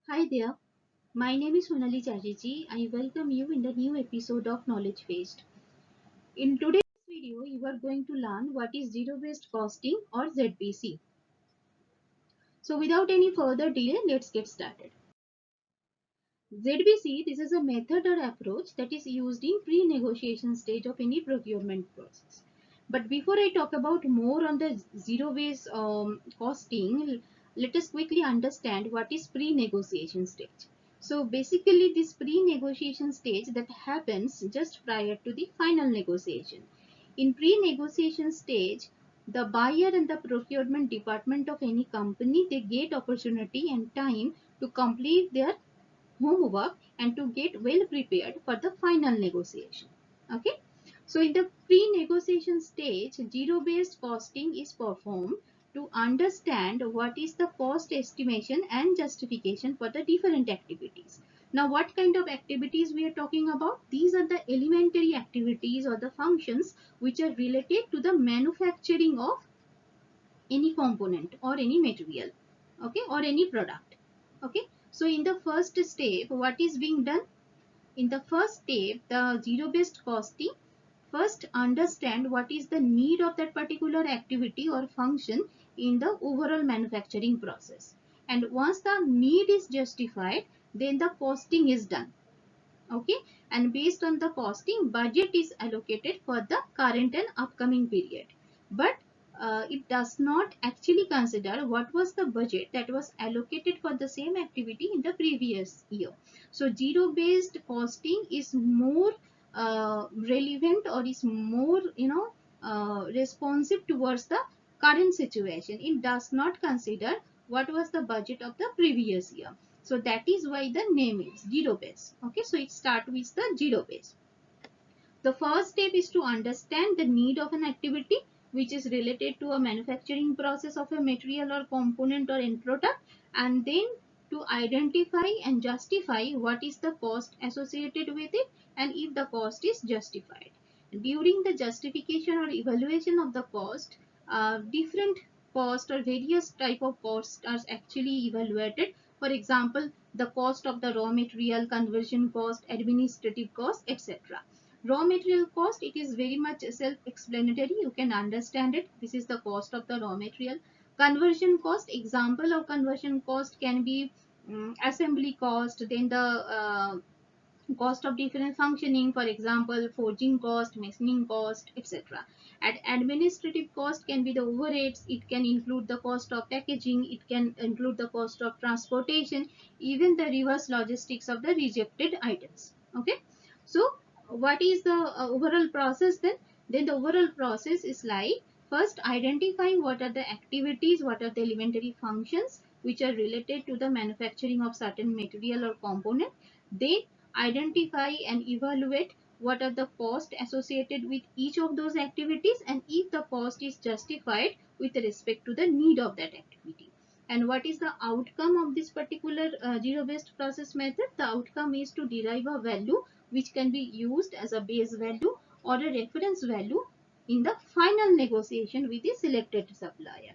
Hi there, my name is Sonali Chatterjee. I welcome you in the new episode of Knowledge Feast. In today's video, you are going to learn what is zero based costing or ZBC. So, without any further delay, let's get started. ZBC, this is a method or approach that is used in pre-negotiation stage of any procurement process. But before I talk about more on the zero-based costing, let us quickly understand what is pre-negotiation stage. So basically, this pre-negotiation stage that happens just prior to the final negotiation. In pre-negotiation stage, the buyer and the procurement department of any company, they get opportunity and time to complete their homework and to get well prepared for the final negotiation. Okay, so in the pre-negotiation stage, zero based costing is performed to understand what is the cost estimation and justification for the different activities. Now what kind of activities we are talking about? These are the elementary activities or the functions which are related to the manufacturing of any component or any material, okay, or any product. Okay, so in the first step, what is being done? In the first step, the zero based costing first understand what is the need of that particular activity or function in the overall manufacturing process, and once the need is justified, then the costing is done. Okay, and based on the costing, budget is allocated for the current and upcoming period, but it does not actually consider what was the budget that was allocated for the same activity in the previous year. So zero based costing is more relevant, or is more responsive towards the current situation. It does not consider what was the budget of the previous year. So that is why the name is zero base. Okay, so it starts with the zero base. The first step is to understand the need of an activity which is related to a manufacturing process of a material or component or end product, and then to identify and justify what is the cost associated with it and if the cost is justified. During the justification or evaluation of the cost, different cost or various type of costs are actually evaluated. For example, the cost of the raw material, conversion cost, administrative cost, etc. Raw material cost, it is very much self-explanatory. You can understand it. This is the cost of the raw material. Conversion cost, example of conversion cost can be assembly cost, then the cost of different functioning, for example, forging cost, machining cost, etc. And administrative cost can be the overheads. It can include the cost of packaging. It can include the cost of transportation, even the reverse logistics of the rejected items. Okay, so what is the overall process then? Then the overall process is like, first identify what are the activities, what are the elementary functions which are related to the manufacturing of certain material or component. Then identify and evaluate what are the costs associated with each of those activities and if the cost is justified with respect to the need of that activity. And what is the outcome of this particular zero based process method? The outcome is to derive a value which can be used as a base value or a reference value in the final negotiation with the selected supplier.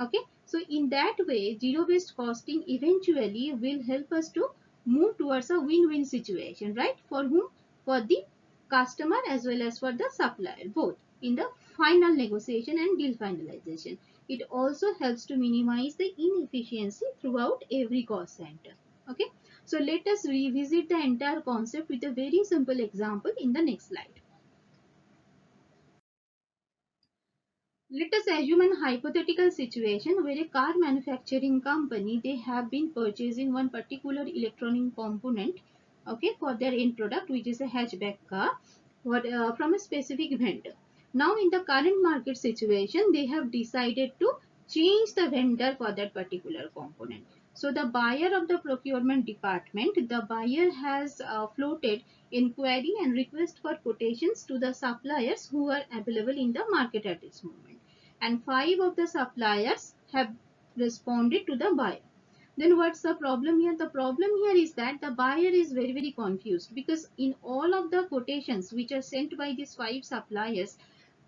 Okay, so in that way, zero based costing eventually will help us to move towards a win-win situation, right? For whom? For the customer as well as for the supplier, both in the final negotiation and deal finalization. It also helps to minimize the inefficiency throughout every cost center. Okay, so let us revisit the entire concept with a very simple example in the next slide. Let us assume an hypothetical situation where a car manufacturing company, they have been purchasing one particular electronic component, okay, for their end product, which is a hatchback car, from a specific vendor. Now in the current market situation, they have decided to change the vendor for that particular component. So the buyer of the procurement department, the buyer has floated inquiry and request for quotations to the suppliers who are available in the market at this moment, and 5 of the suppliers have responded to the buyer. Then what's the problem here? The problem here is that the buyer is very confused, because in all of the quotations which are sent by these 5 suppliers,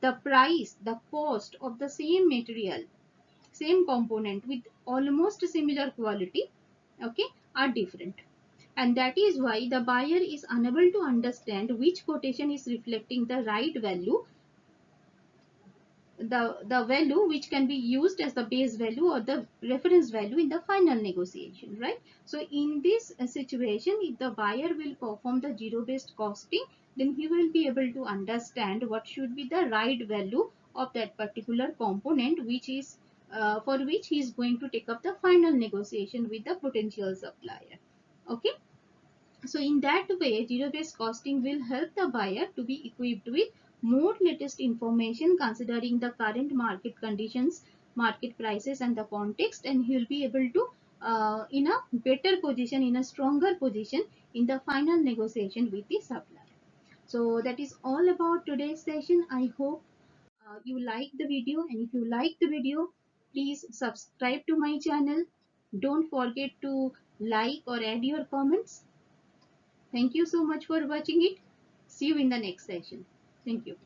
the price, the cost of the same material, same component with almost similar quality, okay, are different. And that is why the buyer is unable to understand which quotation is reflecting the right value, the value which can be used as the base value or the reference value in the final negotiation, right? So in this situation, if the buyer will perform the zero based costing, then he will be able to understand what should be the right value of that particular component, which is for which he is going to take up the final negotiation with the potential supplier. Okay. So in that way, zero-based costing will help the buyer to be equipped with more latest information considering the current market conditions, market prices and the context, and he will be able to in a better position, in a stronger position in the final negotiation with the supplier. So that is all about today's session. I hope you like the video, and if you like the video, please subscribe to my channel. Don't forget to like or add your comments. Thank you so much for watching it. See you in the next session. Thank you.